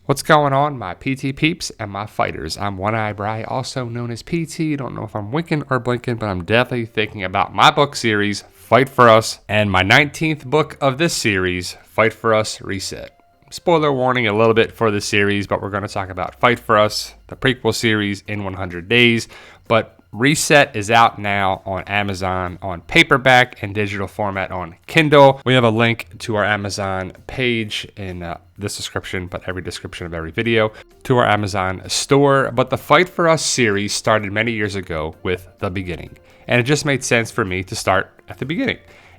What's going on, my PT peeps and my fighters? I'm One Eye Bry, also known as PT. Don't know if I'm winking or blinking, but I'm definitely thinking about my book series, Fight For Us, and my 19th book of this series, Fight For Us Reset. Spoiler warning a little bit for this series, but we're going to talk about Fight For Us, the prequel series, in 100 days. But Reset is out now on Amazon on paperback and digital format on Kindle. We have a link to our Amazon page in this description, but every description of every video, to our Amazon store. But the Fight For Us series started many years ago with the beginning. And it just made sense for me to start at the beginning.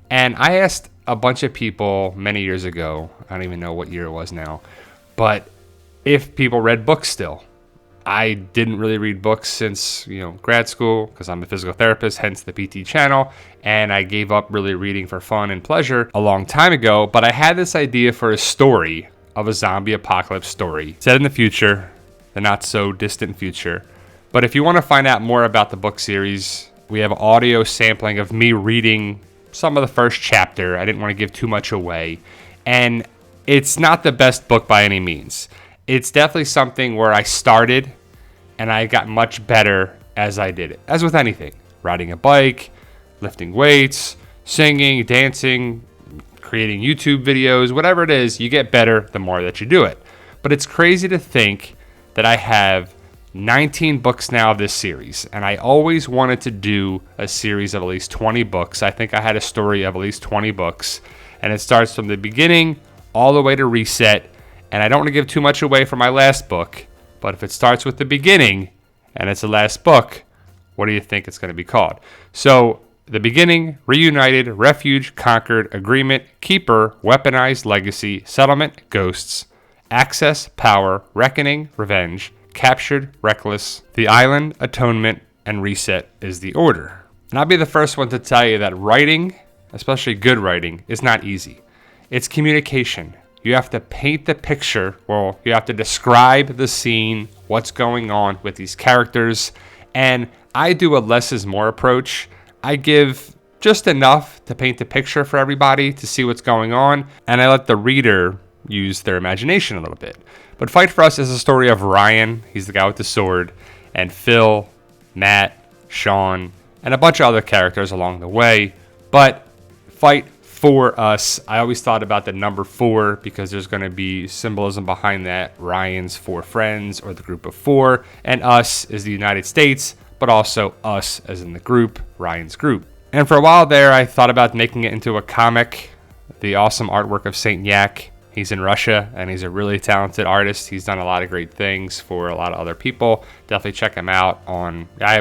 And I asked a bunch of people many years ago, I don't even know what year it was now, but if people read books still. I didn't really read books since, grad school because I'm a physical therapist, hence the PT channel. And I gave up really reading for fun and pleasure a long time ago. But I had this idea for a story of a zombie apocalypse story set in the future, the not so distant future. But if you want to find out more about the book series, we have audio sampling of me reading some of the first chapter. I didn't want to give too much away. And it's not the best book by any means. It's definitely something where I started and I got much better as I did it. As with anything, riding a bike, lifting weights, singing, dancing, creating YouTube videos, whatever it is, you get better the more that you do it. But it's crazy to think that I have 19 books now of this series, and I always wanted to do a series of at least 20 books. I think I had a story of at least 20 books, and it starts from the beginning all the way to Reset. And I don't want to give too much away for my last book, but if it starts with the beginning and it's the last book, what do you think it's going to be called? So, the beginning, Reunited, Refuge, Conquered, Agreement, Keeper, Weaponized, Legacy, Settlement, Ghosts, Access, Power, Reckoning, Revenge, Captured, Reckless, The Island, Atonement, and Reset is the order. And I'll be the first one to tell you that writing, especially good writing, is not easy. It's communication. You have to paint the picture, well, you have to describe the scene, what's going on with these characters, and I do a less is more approach. I give just enough to paint the picture for everybody to see what's going on, and I let the reader use their imagination a little bit. But Fight For Us is a story of Ryan, he's the guy with the sword, and Phil, Matt, Sean, and a bunch of other characters along the way, but Fight For Us, I always thought about the number 4 because there's going to be symbolism behind that. Ryan's 4 friends, or the group of 4, and us is the United States, but also us as in the group, Ryan's group. And for a while there, I thought about making it into a comic. The awesome artwork of Saint Yak. He's in Russia, and he's a really talented artist. He's done a lot of great things for a lot of other people. Definitely check him out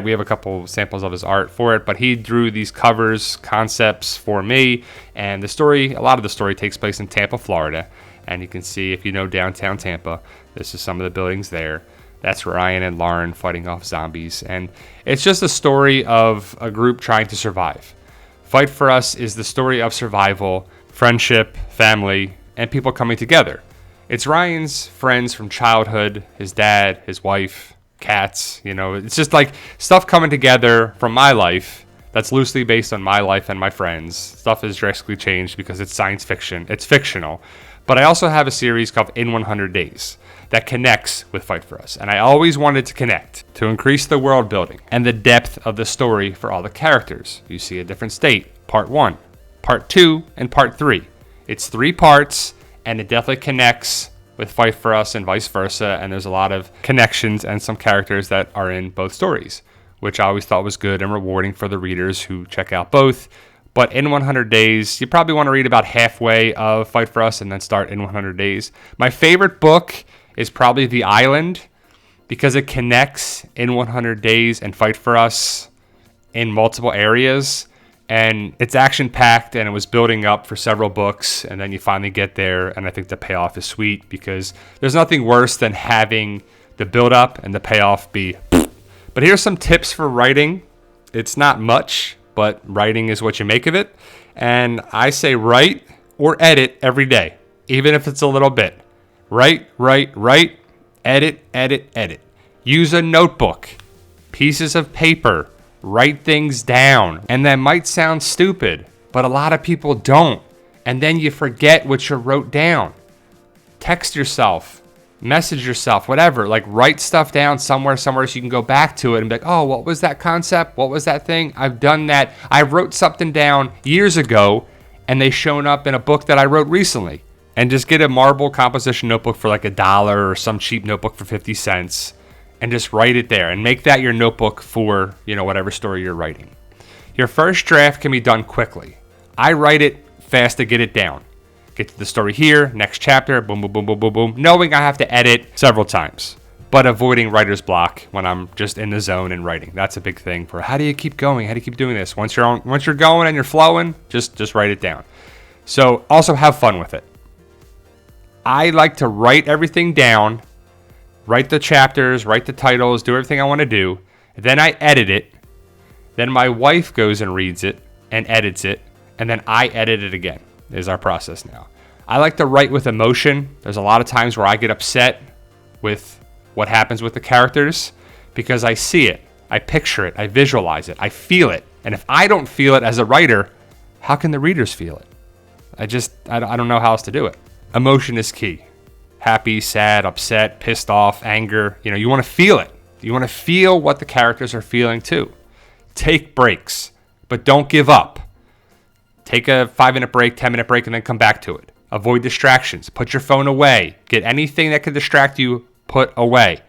we have a couple samples of his art for it, but he drew these covers, concepts for me, and a lot of the story takes place in Tampa, Florida, and you can see, if you know downtown Tampa, this is some of the buildings there. That's Ryan and Lauren fighting off zombies, and it's just a story of a group trying to survive. Fight For Us is the story of survival, friendship, family, and people coming together. It's Ryan's friends from childhood, his dad, his wife, cats, it's just like stuff coming together from my life that's loosely based on my life and my friends. Stuff has drastically changed because it's science fiction, it's fictional. But I also have a series called In 100 Days that connects with Fight For Us. And I always wanted to connect to increase the world building and the depth of the story for all the characters. You see a different state, part 1, part 2, and part 3. It's 3 parts, and it definitely connects with Fight For Us and vice versa, and there's a lot of connections and some characters that are in both stories, which I always thought was good and rewarding for the readers who check out both. But in 100 Days, you probably want to read about halfway of Fight For Us and then start In 100 Days. My favorite book is probably The Island, because it connects In 100 Days and Fight For Us in multiple areas. And it's action-packed, and it was building up for several books, and then you finally get there, and I think the payoff is sweet, because there's nothing worse than having the build-up and the payoff be... But here's some tips for writing. It's not much, but writing is what you make of it. And I say write or edit every day, even if it's a little bit. Write, edit, edit. Use a notebook, pieces of paper. Write things down. And that might sound stupid, but a lot of people don't. And then you forget what you wrote down. Text yourself. message yourself, whatever. Like, write stuff down somewhere so you can go back to it and be like, oh, what was that concept? What was that thing? I've done that. I wrote something down years ago and they shown up in a book that I wrote recently. And just get a marble composition notebook for like $1 or some cheap notebook for 50 cents and just write it there and make that your notebook for, whatever story you're writing. Your first draft can be done quickly. I write it fast to get it down. Get to the story here, next chapter, boom, boom, boom, boom, boom, boom, knowing I have to edit several times, but avoiding writer's block when I'm just in the zone and writing. That's a big thing for how do you keep going? How do you keep doing this? Once you're going and you're flowing, just write it down. So also have fun with it. I like to write everything down, write the chapters, write the titles, do everything I want to do. Then I edit it. Then my wife goes and reads it and edits it. And then I edit it again, is our process now. I like to write with emotion. There's a lot of times where I get upset with what happens with the characters because I see it, I picture it, I visualize it, I feel it. And if I don't feel it as a writer, how can the readers feel it? I don't know how else to do it. Emotion is key. Happy, sad, upset, pissed off, anger. You want to feel it. You want to feel what the characters are feeling too. Take breaks, but don't give up. Take a 5-minute break, 10-minute break, and then come back to it. Avoid distractions. Put your phone away. Get anything that could distract you, put away.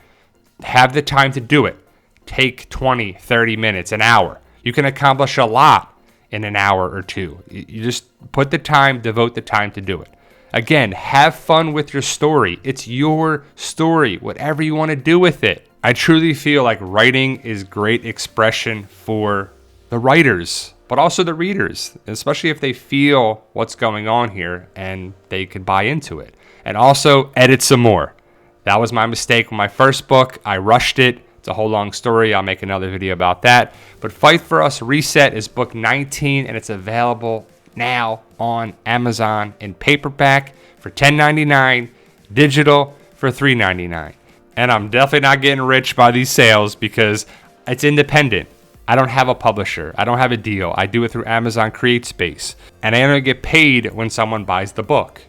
Have the time to do it. Take 20, 30 minutes, an hour. You can accomplish a lot in an hour or two. You just put the time, devote the time to do it. Again, have fun with your story. It's your story, whatever you want to do with it. I truly feel like writing is great expression for the writers, but also the readers, especially if they feel what's going on here and they can buy into it. And also edit some more. That was my mistake with my first book. I rushed it. It's a whole long story. I'll make another video about that. But Fight For Us Reset is book 19 and it's available now on Amazon in paperback for $10.99, digital for $3.99. And I'm definitely not getting rich by these sales because it's independent. I don't have a publisher. I don't have a deal. I do it through Amazon CreateSpace. And I only get paid when someone buys the book.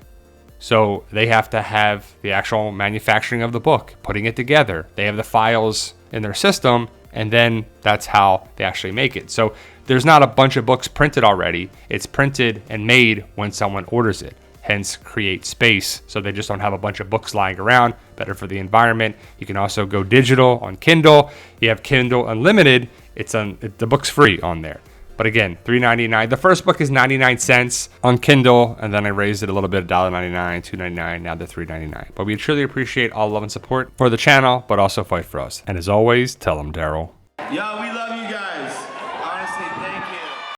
So they have to have the actual manufacturing of the book, putting it together. They have the files in their system, and then that's how they actually make it. So there's not a bunch of books printed already. It's printed and made when someone orders it. Hence CreateSpace. So they just don't have a bunch of books lying around. Better for the environment. You can also go digital on Kindle. You have Kindle Unlimited. The book's free on there. But again, $3.99. The first book is 99 cents on Kindle, and then I raised it a little bit, $1.99, $2.99, now they're $3.99. But we truly appreciate all love and support for the channel, but also Fight For Us. And as always, tell them, Daryl. Yo, we love you guys.